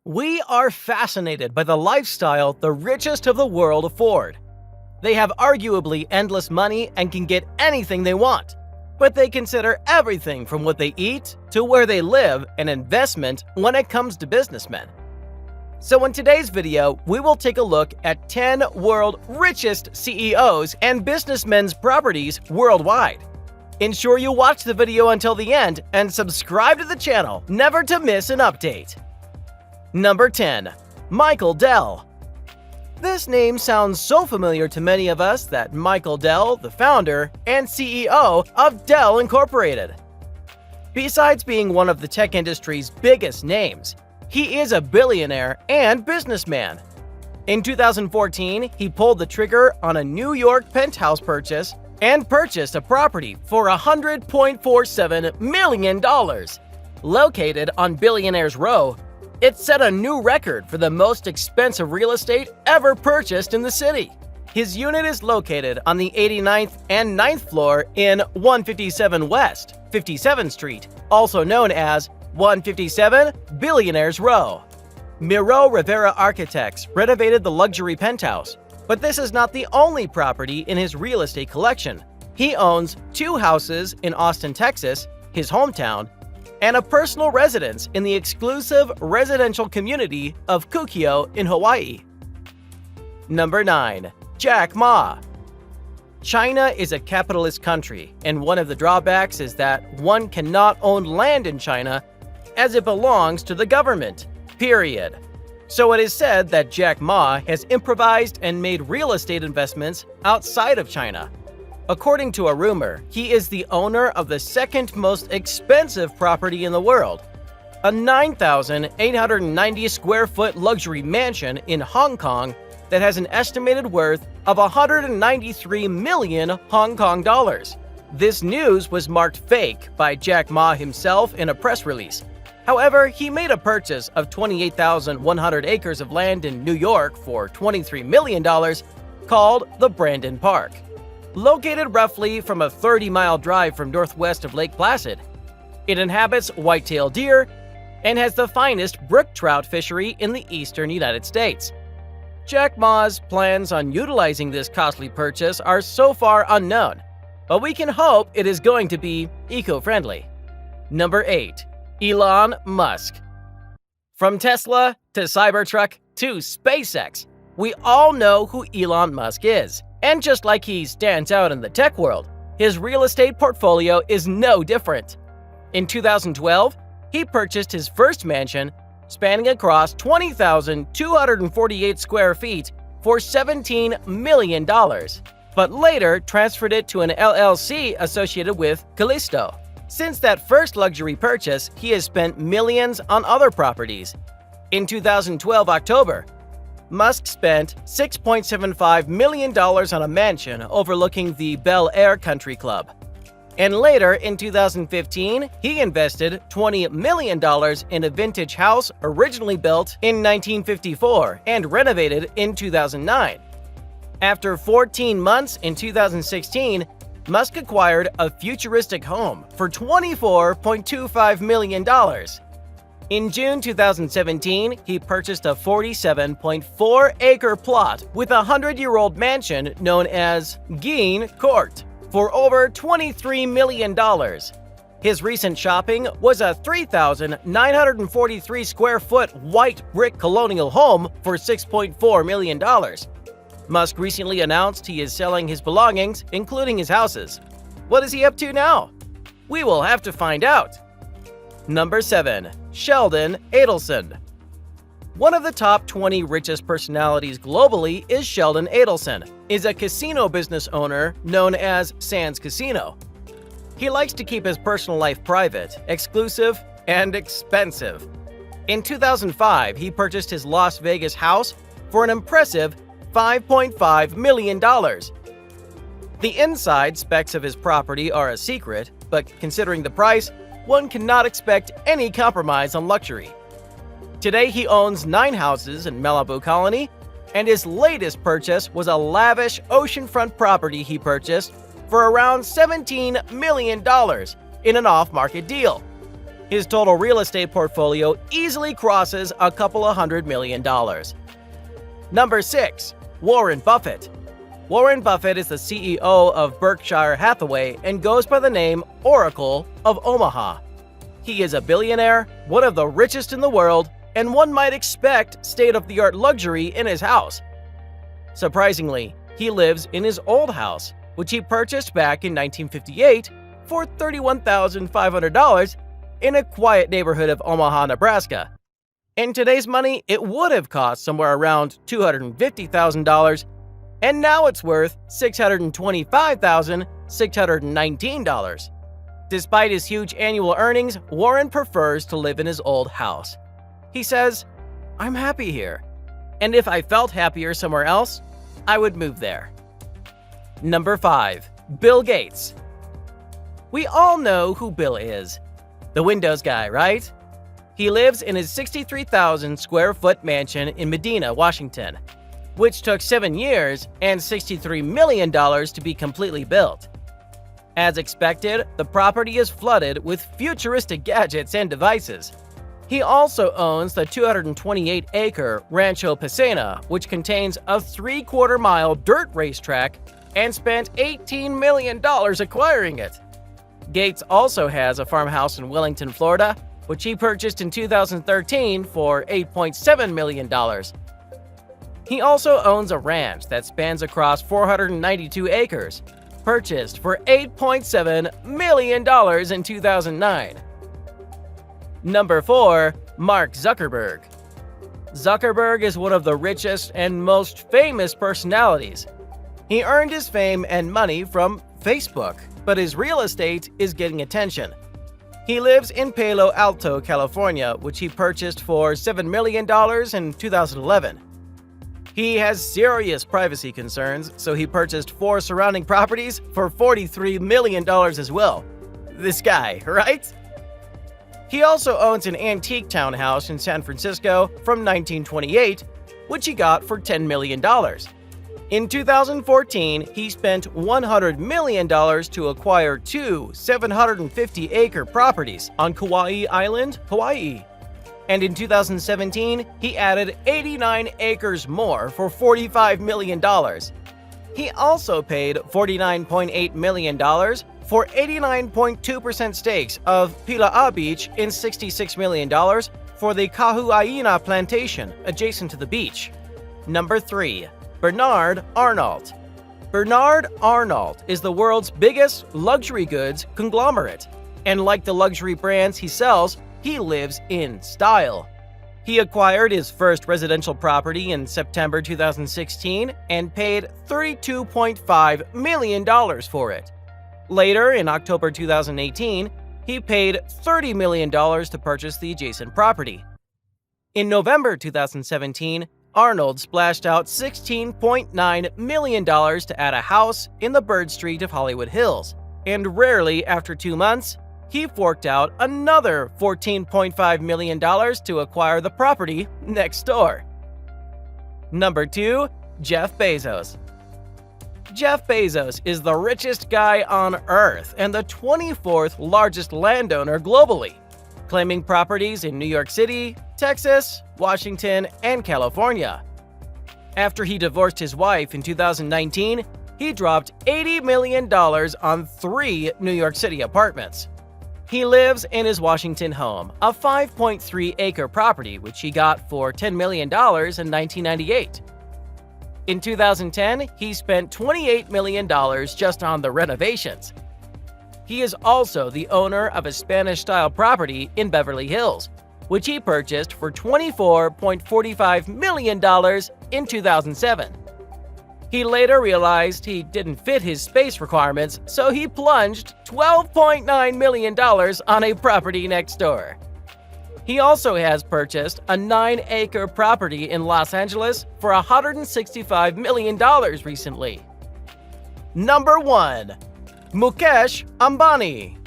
We are fascinated by the lifestyle the richest of the world afford. They have arguably endless money and can get anything they want, but they consider everything from what they eat to where they live an investment when it comes to businessmen. So in today's video, we will take a look at 10 world richest CEOs and businessmen's properties worldwide. Ensure you watch the video until the end and subscribe to the channel never to miss an update. Number 10. Michael Dell. This name sounds so familiar to many of us that Michael Dell, the founder and CEO of Dell Incorporated. Besides being one of the tech industry's biggest names, he is a billionaire and businessman. In 2014, he pulled the trigger on a New York penthouse purchase and purchased a property for $100.47 million. Located on Billionaires Row, it set a new record for the most expensive real estate ever purchased in the city. His unit is located on the 89th and 9th floor in 157 West 57th Street, also known as 157 Billionaires Row. Miro Rivera Architects renovated the luxury penthouse, but this is not the only property in his real estate collection. He owns 2 houses in Austin, Texas, his hometown, and a personal residence in the exclusive residential community of Kukio in Hawaii. Number 9. Jack Ma. China is a capitalist country, and one of the drawbacks is that one cannot own land in China as it belongs to the government, period. So it is said that Jack Ma has improvised and made real estate investments outside of China. According to a rumor, he is the owner of the second most expensive property in the world, a 9,890 square foot luxury mansion in Hong Kong that has an estimated worth of 193 million Hong Kong dollars. This news was marked fake by Jack Ma himself in a press release. However, he made a purchase of 28,100 acres of land in New York for $23 million called the Brandon Park. Located roughly from a 30-mile drive from northwest of Lake Placid. It inhabits white-tailed deer and has the finest brook trout fishery in the eastern United States. Jack Ma's plans on utilizing this costly purchase are so far unknown, but we can hope it is going to be eco-friendly. Number 8. Elon Musk. From Tesla to Cybertruck to SpaceX, we all know who Elon Musk is. And just like he stands out in the tech world, his real estate portfolio is no different. In 2012, he purchased his first mansion, spanning across 20,248 square feet for $17 million, but later transferred it to an LLC associated with Callisto. Since that first luxury purchase, he has spent millions on other properties. In 2012 October, Musk spent $6.75 million on a mansion overlooking the Bel Air Country Club. And later, in 2015, he invested $20 million in a vintage house originally built in 1954 and renovated in 2009. After 14 months in 2016, Musk acquired a futuristic home for $24.25 million. In June 2017, he purchased a 47.4-acre plot with a 100-year-old mansion known as Gein Court for over $23 million. His recent shopping was a 3,943 square foot white brick colonial home for $6.4 million. Musk recently announced he is selling his belongings, including his houses. What is he up to now? We will have to find out. Number 7. Sheldon Adelson. One of the top 20 richest personalities globally is Sheldon Adelson, is a casino business owner known as Sands Casino. He likes to keep his personal life private, exclusive, and expensive. In 2005, he purchased his Las Vegas house for an impressive $5.5 million. The inside specs of his property are a secret, but considering the price, one cannot expect any compromise on luxury. Today, he owns 9 houses in Malibu Colony, and his latest purchase was a lavish oceanfront property he purchased for around $17 million in an off-market deal. His total real estate portfolio easily crosses a couple of $100 million. Number 6. Warren Buffett. Warren Buffett is the CEO of Berkshire Hathaway and goes by the name Oracle of Omaha. He is a billionaire, one of the richest in the world, and one might expect state-of-the-art luxury in his house. Surprisingly, he lives in his old house, which he purchased back in 1958 for $31,500 in a quiet neighborhood of Omaha, Nebraska. In today's money, it would have cost somewhere around $250,000, and now it's worth $625,619. Despite his huge annual earnings, Warren prefers to live in his old house. He says, "I'm happy here, and if I felt happier somewhere else, I would move there." Number 5. Bill Gates. We all know who Bill is. The Windows guy, right? He lives in his 63,000 square foot mansion in Medina, Washington, which took 7 years and $63 million to be completely built. As expected, the property is flooded with futuristic gadgets and devices. He also owns the 228-acre Rancho Paceña, which contains a 3/4-mile dirt racetrack, and spent $18 million acquiring it. Gates also has a farmhouse in Wellington, Florida, which he purchased in 2013 for $8.7 million. He also owns a ranch that spans across 492 acres, purchased for $8.7 million in 2009. Number 4. Mark Zuckerberg. Zuckerberg is one of the richest and most famous personalities. He earned his fame and money from Facebook, but his real estate is getting attention. He lives in Palo Alto, California, which he purchased for $7 million in 2011. He has serious privacy concerns, so he purchased 4 surrounding properties for $43 million as well. This guy, right? He also owns an antique townhouse in San Francisco from 1928, which he got for $10 million. In 2014, he spent $100 million to acquire 2 750-acre properties on Kauai Island, Hawaii. And in 2017, he added 89 acres more for $45 million. He also paid $49.8 million for 89.2% stakes of Pila'a Beach in $66 million for the Kahu'aina plantation adjacent to the beach. Number 3. Bernard Arnault. Bernard Arnault is the world's biggest luxury goods conglomerate, and like the luxury brands he sells, he lives in style. He acquired his first residential property in September 2016 and paid $32.5 million for it. Later, in October 2018, he paid $30 million to purchase the adjacent property. In November 2017, Arnold splashed out $16.9 million to add a house in the Bird Street of Hollywood Hills, and rarely after 2 months, he forked out another $14.5 million to acquire the property next door. Number 2. Jeff Bezos. Jeff Bezos is the richest guy on Earth and the 24th largest landowner globally, claiming properties in New York City, Texas, Washington, and California. After he divorced his wife in 2019, he dropped $80 million on 3 New York City apartments. He lives in his Washington home, a 5.3-acre property which he got for $10 million in 1998. In 2010, he spent $28 million just on the renovations. He is also the owner of a Spanish-style property in Beverly Hills, which he purchased for $24.45 million in 2007. He later realized he didn't fit his space requirements, so he plunged $12.9 million on a property next door. He also has purchased a 9-acre property in Los Angeles for $165 million recently. Number 1. Mukesh Ambani.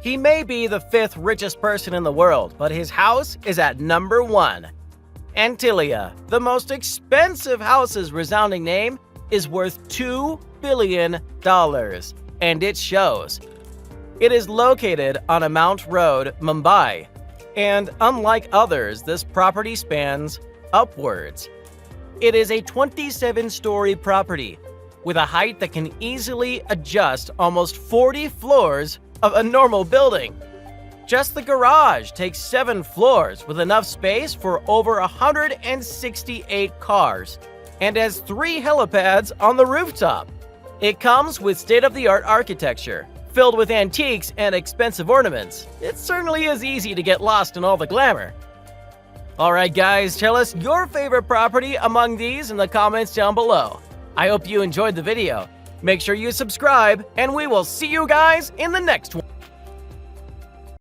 He may be the 5th richest person in the world, but his house is at number 1. Antilia, the most expensive house's resounding name, is worth $2 billion, and it shows. It is located on Amount Road, Mumbai, and unlike others, this property spans upwards. It is a 27-story property with a height that can easily adjust almost 40 floors of a normal building. Just the garage takes 7 floors with enough space for over 168 cars and has 3 helipads on the rooftop. It comes with state-of-the-art architecture, filled with antiques and expensive ornaments. It certainly is easy to get lost in all the glamour. Alright guys, tell us your favorite property among these in the comments down below. I hope you enjoyed the video. Make sure you subscribe, and we will see you guys in the next one.